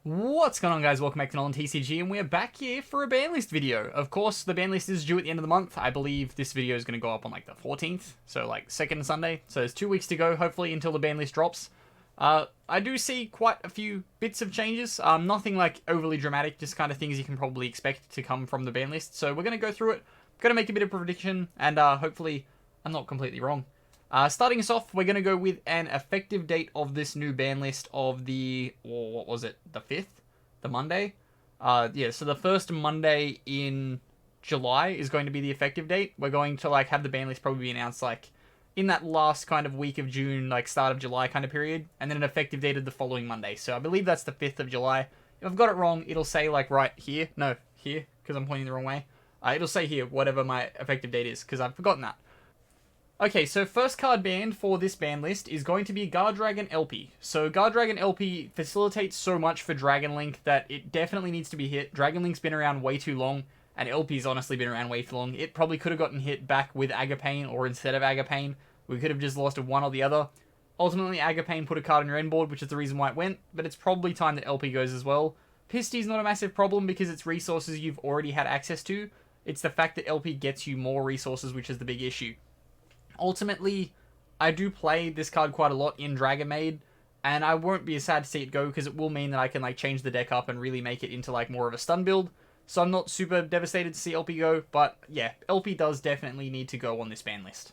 What's going on, guys? Welcome back to NolanTCG, and we're back here for a Banlist video. Of course, the Banlist is due at the end of the month. I believe this video is going to go up on like the 14th, so like second Sunday. So there's 2 weeks to go, hopefully, until the Banlist drops. I do see quite a few bits of changes. Nothing like overly dramatic, just kind of things you can probably expect to come from the Banlist. So we're going to go through it, going to make a bit of prediction, and hopefully I'm not completely wrong. Starting us off, we're going to go with an effective date of this new ban list of the, what was it, the 5th? The Monday? Yeah, so the first Monday in July is going to be the effective date. We're going to have the ban list probably be announced in that last kind of week of June, start of July kind of period, and then an effective date of the following Monday. So I believe that's the 5th of July. If I've got it wrong, it'll say right here. No, here, because I'm pointing the wrong way. It'll say here, whatever my effective date is, because I've forgotten that. Okay, so first card banned for this ban list is going to be Guard Dragon LP. So Guard Dragon LP facilitates so much for Dragon Link that it definitely needs to be hit. Dragon Link's been around way too long, and LP's honestly been around way too long. It probably could have gotten hit back with Agapane or instead of Agapane. We could have just lost one or the other. Ultimately, Agapane put a card on your end board, which is the reason why it went, but it's probably time that LP goes as well. Pisty's not a massive problem because it's resources you've already had access to. It's the fact that LP gets you more resources, which is the big issue. Ultimately, I do play this card quite a lot in Dragon Maid, and I won't be as sad to see it go because it will mean that I can change the deck up and really make it into more of a stun build. So I'm not super devastated to see LP go, but yeah, LP does definitely need to go on this ban list.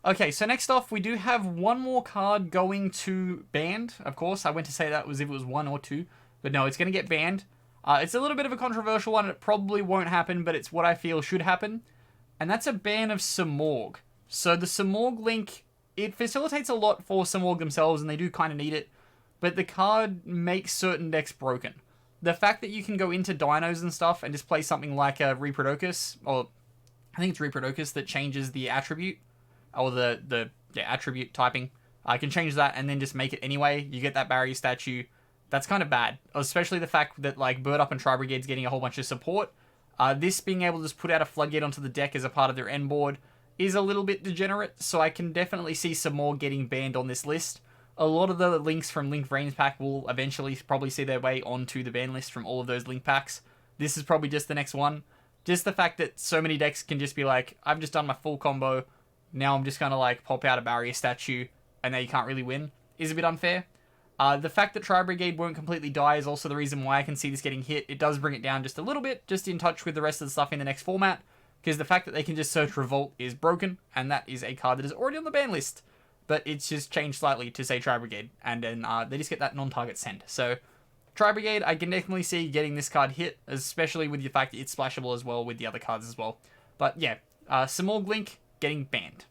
Okay, so next off, we do have one more card going to banned. Of course, I went to say that was if it was 1 or 2, but no, it's going to get banned. It's a little bit of a controversial one, and it probably won't happen, but it's what I feel should happen, and that's a ban of Simorgh. So the Simorgh link, it facilitates a lot for Simorgh themselves, and they do kind of need it, but the card makes certain decks broken. The fact that you can go into Dinos and stuff and just play something like a Reproducus, or I think it's Reproducus that changes the attribute, or the attribute typing. I can change that and then just make it anyway. You get that barrier statue. That's kind of bad, especially the fact that Bird Up and Tri Brigade's getting a whole bunch of support. This being able to just put out a floodgate onto the deck as a part of their end board is a little bit degenerate, so I can definitely see some more getting banned on this list. A lot of the links from Link Vrains pack will eventually probably see their way onto the ban list from all of those link packs. This is probably just the next one. Just the fact that so many decks can just be I've just done my full combo, now I'm just going to pop out a barrier statue, and now you can't really win, is a bit unfair. The fact that Tri Brigade won't completely die is also the reason why I can see this getting hit. It does bring it down just a little bit, just in touch with the rest of the stuff in the next format. Because the fact that they can just search Revolt is broken, and that is a card that is already on the ban list. But it's just changed slightly to say Tri Brigade, and then they just get that non-target send. So, Tri Brigade, I can definitely see getting this card hit, especially with the fact that it's splashable as well with the other cards as well. But yeah, Simorgh Link getting banned.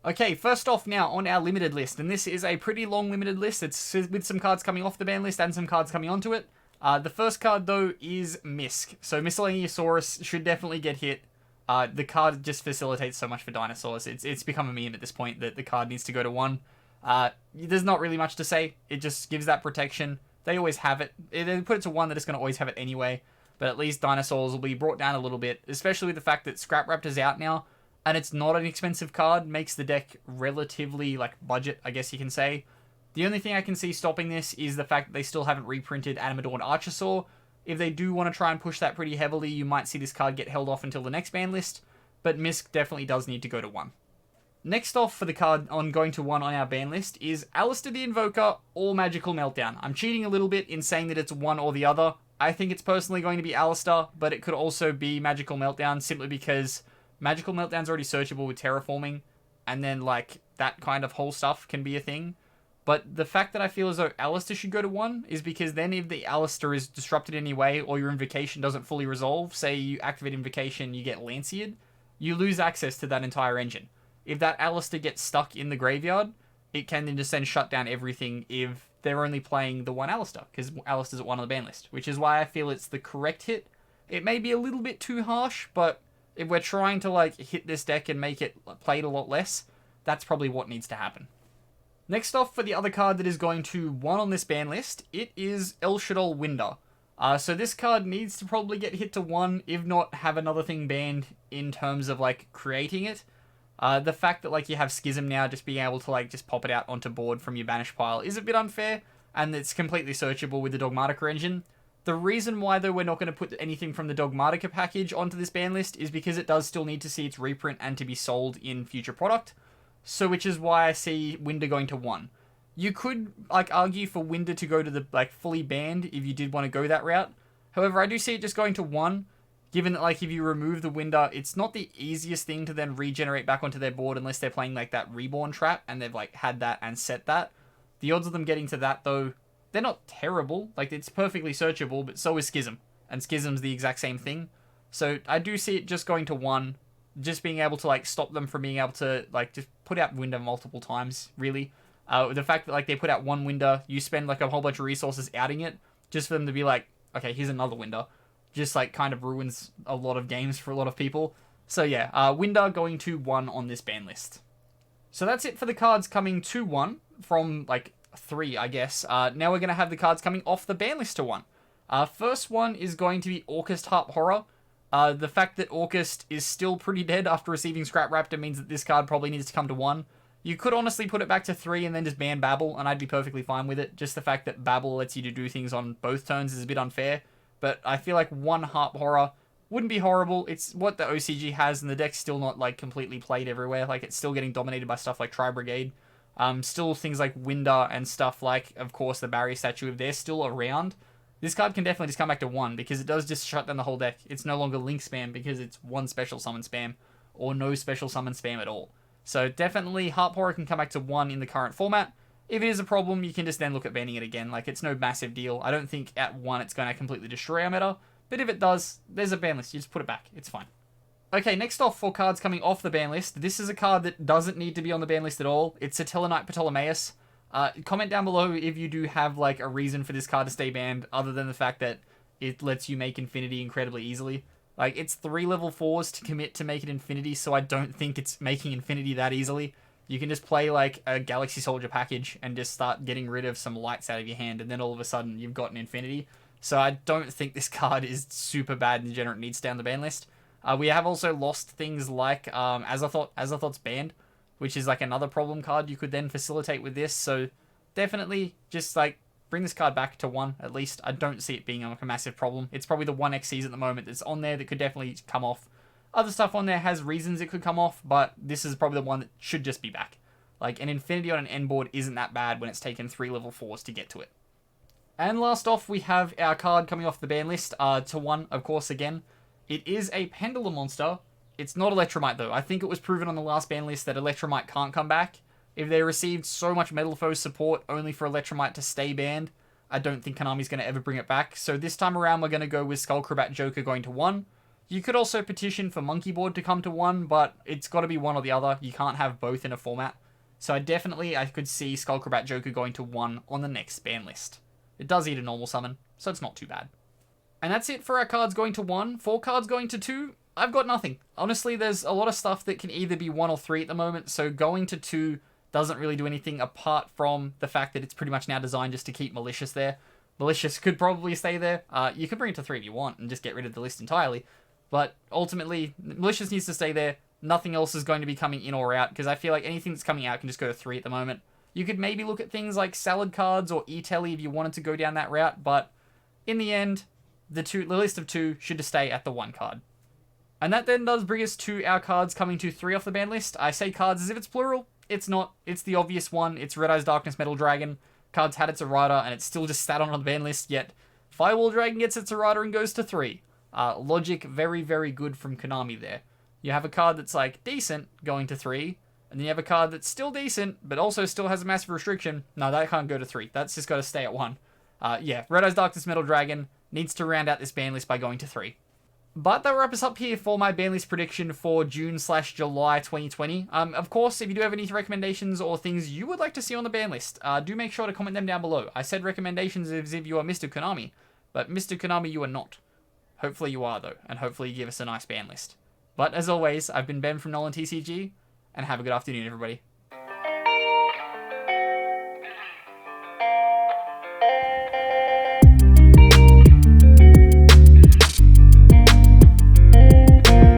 Okay, first off now on our limited list, and this is a pretty long limited list. It's with some cards coming off the ban list and some cards coming onto it. The first card, though, is Misk. So, Miscellaneousaurus should definitely get hit. The card just facilitates so much for dinosaurs. It's become a meme at this point that the card needs to go to 1. There's not really much to say. It just gives that protection. They always have it. They put it to 1, they're just going to always have it anyway. But at least dinosaurs will be brought down a little bit, especially with the fact that Scrap Raptor's out now, and it's not an expensive card. Makes the deck relatively, budget, I guess you can say. The only thing I can see stopping this is the fact that they still haven't reprinted Animador and Archosaur. If they do want to try and push that pretty heavily, you might see this card get held off until the next ban list, but Misk definitely does need to go to 1. Next off for the card on going to 1 on our ban list is Alistair the Invoker or Magical Meltdown. I'm cheating a little bit in saying that it's one or the other. I think it's personally going to be Alistair, but it could also be Magical Meltdown simply because Magical Meltdown's already searchable with Terraforming, and then that kind of whole stuff can be a thing. But the fact that I feel as though Alistair should go to 1 is because then if the Alistair is disrupted in any way or your Invocation doesn't fully resolve, say you activate Invocation, you get Lanceired, you lose access to that entire engine. If that Alistair gets stuck in the graveyard, it can then just shut down everything if they're only playing the one Alistair, because Alistair's at 1 on the ban list, which is why I feel it's the correct hit. It may be a little bit too harsh, but if we're trying to hit this deck and make it played a lot less, that's probably what needs to happen. Next off, for the other card that is going to 1 on this ban list, it is El Shaddoll Winder. So this card needs to probably get hit to 1, if not have another thing banned in terms of creating it. The fact that you have Schism now, just being able to just pop it out onto board from your banish pile is a bit unfair, and it's completely searchable with the Dogmatica engine. The reason why, though, we're not going to put anything from the Dogmatica package onto this ban list is because it does still need to see its reprint and to be sold in future product. So, which is why I see Winder going to 1. You could, like, argue for Winder to go to the, like, fully banned if you did want to go that route. However, I do see it just going to 1, given that, like, if you remove the Winder, it's not the easiest thing to then regenerate back onto their board unless they're playing, like, that Reborn trap and they've, like, had that and set that. The odds of them getting to that, though, they're not terrible. Like, it's perfectly searchable, but so is Schism. And Schism's the exact same thing. So I do see it just going to 1. Just being able to, like, stop them from being able to, like, just put out Winder multiple times, really. The fact that, like, they put out one Winder, you spend, like, a whole bunch of resources outing it, just for them to be like, okay, here's another Winder. Just, like, kind of ruins a lot of games for a lot of people. So, yeah, Winder going to 1 on this ban list. So that's it for the cards coming to 1 from, like, 3, I guess. Now we're going to have the cards coming off the ban list to 1. First one is going to be Orcust Harp Horror. The fact that Orcust is still pretty dead after receiving Scrap Raptor means that this card probably needs to come to 1. You could honestly put it back to 3 and then just ban Babble, and I'd be perfectly fine with it. Just the fact that Babble lets you to do things on both turns is a bit unfair. But I feel like 1 Harp Horror wouldn't be horrible. It's what the OCG has, and the deck's still not, like, completely played everywhere. Like, it's still getting dominated by stuff like Tri-Brigade. Still things like Winder and stuff like, of course, the Barrier Statue, if they're still around, this card can definitely just come back to 1, because it does just shut down the whole deck. It's no longer Link spam, because it's 1 special summon spam, or no special summon spam at all. So definitely, Harp Horror can come back to 1 in the current format. If it is a problem, you can just then look at banning it again. Like, it's no massive deal. I don't think at 1 it's going to completely destroy our meta, but if it does, there's a ban list. You just put it back. It's fine. Okay, next off for cards coming off the ban list, this is a card that doesn't need to be on the ban list at all. It's Satellarknight Ptolemaeus. Comment down below if you do have, like, a reason for this card to stay banned, other than the fact that it lets you make Infinity incredibly easily. Like, it's 3 level 4s to commit to make it Infinity, so I don't think it's making Infinity that easily. You can just play, like, a Galaxy Soldier package and just start getting rid of some lights out of your hand, and then all of a sudden you've got an Infinity. So I don't think this card is super bad and degenerate needs to stay on the ban list. We have also lost things like Azathoth's banned, which is, like, another problem card you could then facilitate with this. So definitely just, like, bring this card back to 1, at least. I don't see it being, like, a massive problem. It's probably the 1 XCs at the moment that's on there that could definitely come off. Other stuff on there has reasons it could come off, but this is probably the one that should just be back. Like, an Infinity on an N board isn't that bad when it's taken 3 level 4s to get to it. And last off, we have our card coming off the ban list to 1, of course, again. It is a Pendulum monster. It's not Electromite, though. I think it was proven on the last ban list that Electromite can't come back. If they received so much Metal Foe support only for Electromite to stay banned, I don't think Konami's going to ever bring it back. So this time around, we're going to go with Skullcrobat Joker going to 1. You could also petition for Monkey Board to come to 1, but it's got to be one or the other. You can't have both in a format. So I could see Skullcrobat Joker going to 1 on the next ban list. It does eat a normal summon, so it's not too bad. And that's it for our cards going to 1. 4 cards going to 2, I've got nothing. Honestly, there's a lot of stuff that can either be 1 or 3 at the moment, so going to 2 doesn't really do anything apart from the fact that it's pretty much now designed just to keep Malicious there. Malicious could probably stay there. You could bring it to 3 if you want and just get rid of the list entirely. But ultimately, Malicious needs to stay there. Nothing else is going to be coming in or out, because I feel like anything that's coming out can just go to 3 at the moment. You could maybe look at things like Salad cards or E-Telly if you wanted to go down that route, but in the end, the list of 2 should just stay at the 1 card. And that then does bring us to our cards coming to 3 off the ban list. I say cards as if it's plural. It's not. It's the obvious one. It's Red Eyes Darkness Metal Dragon. Cards had its errata, and it's still just sat on the ban list, yet Firewall Dragon gets its errata and goes to 3. Logic very, very good from Konami there. You have a card that's, like, decent going to 3, and then you have a card that's still decent, but also still has a massive restriction. No, that can't go to 3. That's just got to stay at 1. Yeah, Red Eyes Darkness Metal Dragon needs to round out this ban list by going to 3. But that wraps us up here for my ban list prediction for June/July 2020. Of course, if you do have any recommendations or things you would like to see on the ban list, do make sure to comment them down below. I said recommendations as if you are Mr. Konami, but Mr. Konami, you are not. Hopefully you are, though, and hopefully you give us a nice ban list. But as always, I've been Ben from NolanTCG, and have a good afternoon, everybody.